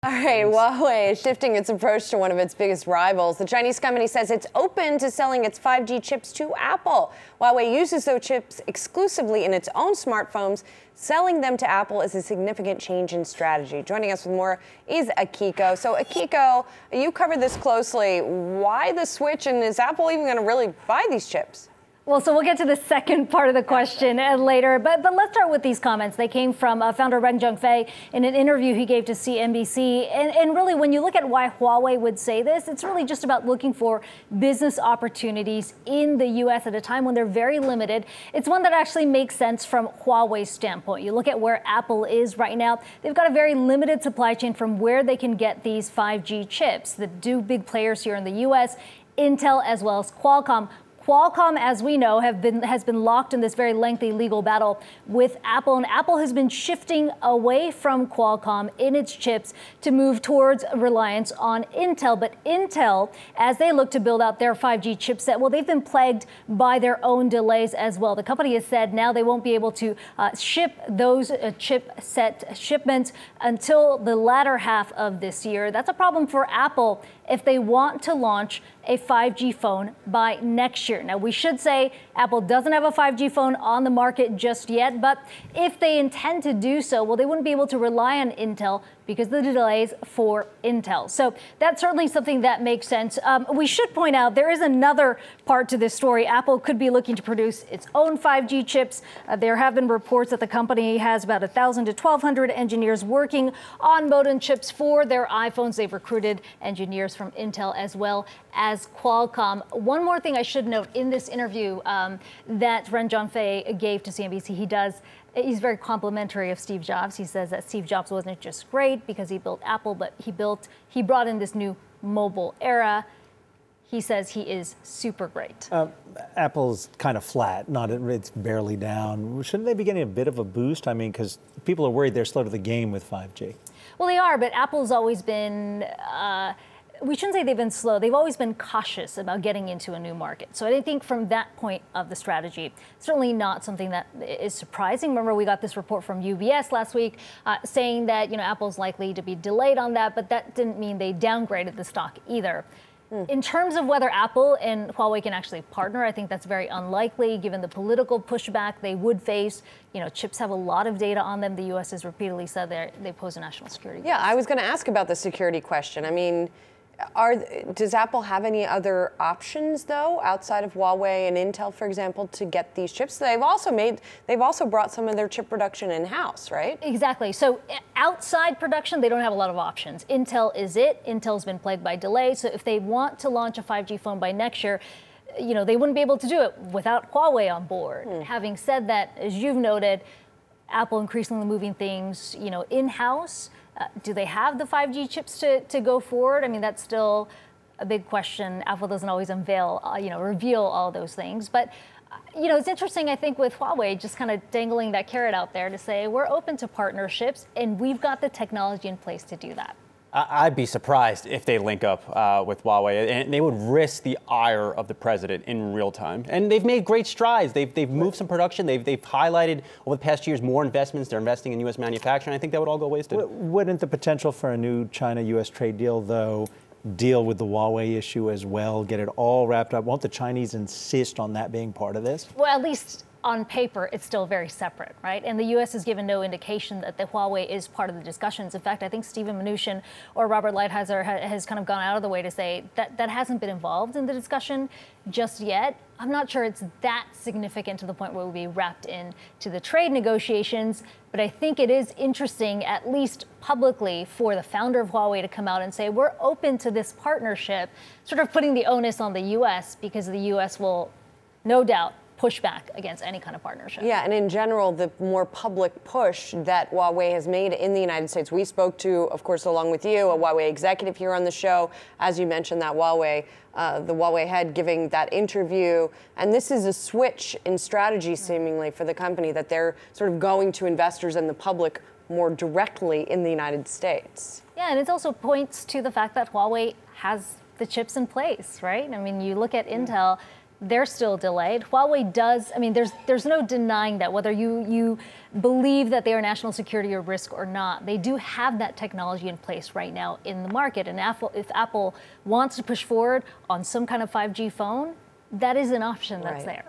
All right, Huawei is shifting its approach to one of its biggest rivals. The Chinese company says it's open to selling its 5G chips to Apple. Huawei uses those chips exclusively in its own smartphones. Selling them to Apple is a significant change in strategy. Joining us with more is Aikiko. So Aikiko, you covered this closely. Why the switch, and is Apple even going to really buy these chips? Well, so we'll get to the second part of the question later, but let's start with these comments. They came from founder Ren Zhengfei in an interview he gave to CNBC. And really, when you look at why Huawei would say this, it's really just about looking for business opportunities in the U.S. at a time when they're very limited. It's one that actually makes sense from Huawei's standpoint. You look at where Apple is right now. They've got a very limited supply chain from where they can get these 5G chips. The two big players here in the U.S., Intel as well as Qualcomm. Qualcomm, as we know, has been locked in this very lengthy legal battle with Apple, and Apple has been shifting away from Qualcomm in its chips to move towards reliance on Intel. But Intel, as they look to build out their 5G chipset, well, they've been plagued by their own delays as well. The company has said now they won't be able to ship those chipset shipments until the latter half of this year. That's a problem for Apple if they want to launch a 5G phone by next year. Now, we should say Apple doesn't have a 5G phone on the market just yet, but if they intend to do so, well, they wouldn't be able to rely on Intel because of the delays for Intel. So that's certainly something that makes sense. We should point out there is another part to this story. Apple could be looking to produce its own 5G chips. There have been reports that the company has about 1,000 to 1,200 engineers working on modem chips for their iPhones. They've recruited engineers from Intel as well as Qualcomm. One more thing I should note in this interview that Ren Zhengfei gave to CNBC, he's very complimentary of Steve Jobs. He says that Steve Jobs wasn't just great because he built Apple, but he brought in this new mobile era. He says he is super great. Apple's kind of flat, it's barely down. Shouldn't they be getting a bit of a boost? I mean, because people are worried they're slow to the game with 5G. Well, they are, but Apple's always been we shouldn't say they've been slow. They've always been cautious about getting into a new market. So I think from that point of the strategy, certainly not something that is surprising. Remember, we got this report from UBS last week saying that Apple's likely to be delayed on that, but that didn't mean they downgraded the stock either. In terms of whether Apple and Huawei can actually partner, I think that's very unlikely given the political pushback they would face. Chips have a lot of data on them. The U.S. has repeatedly said they pose a national security risk. Yeah, I was going to ask about the security question. I mean, does Apple have any other options, though, outside of Huawei and Intel, for example, to get these chips? They've also brought some of their chip production in-house, right? Exactly. So outside production, they don't have a lot of options. Intel is it. Intel's been plagued by delays. So if they want to launch a 5G phone by next year, they wouldn't be able to do it without Huawei on board. Having said that, as you've noted, Apple increasingly moving things, in-house. Do they have the 5G chips to go forward? I mean, that's still a big question. Apple doesn't always reveal all those things. But, it's interesting, I think, with Huawei just kind of dangling that carrot out there to say we're open to partnerships and we've got the technology in place to do that. I'd be surprised if they link up with Huawei, and they would risk the ire of the president in real time. And they've made great strides. They've moved some production. They've highlighted over the past years more investments. They're investing in U.S. manufacturing. I think that would all go wasted. Wouldn't the potential for a new China-U.S. trade deal, though, deal with the Huawei issue as well, get it all wrapped up? Won't the Chinese insist on that being part of this? Well, at least on paper, it's still very separate, right? And the U.S. has given no indication that the Huawei is part of the discussions. In fact, I think Stephen Mnuchin or Robert Lighthizer has kind of gone out of the way to say that hasn't been involved in the discussion just yet. I'm not sure it's that significant to the point where we'll be wrapped into the trade negotiations, but I think it is interesting, at least publicly, for the founder of Huawei to come out and say, we're open to this partnership, sort of putting the onus on the U.S. because the U.S. will, no doubt, push back against any kind of partnership. Yeah, and in general, the more public push that Huawei has made in the United States. We spoke to, of course, along with you, a Huawei executive here on the show. As you mentioned, that the Huawei head giving that interview. And this is a switch in strategy, seemingly, for the company, that they're sort of going to investors and the public more directly in the United States. Yeah, and it also points to the fact that Huawei has the chips in place, right? I mean, you look at Intel. they're still delayed. Huawei does, I mean, there's no denying that, whether you believe that they are national security or risk or not, they do have that technology in place right now in the market. And if Apple wants to push forward on some kind of 5G phone, that is an option that's there.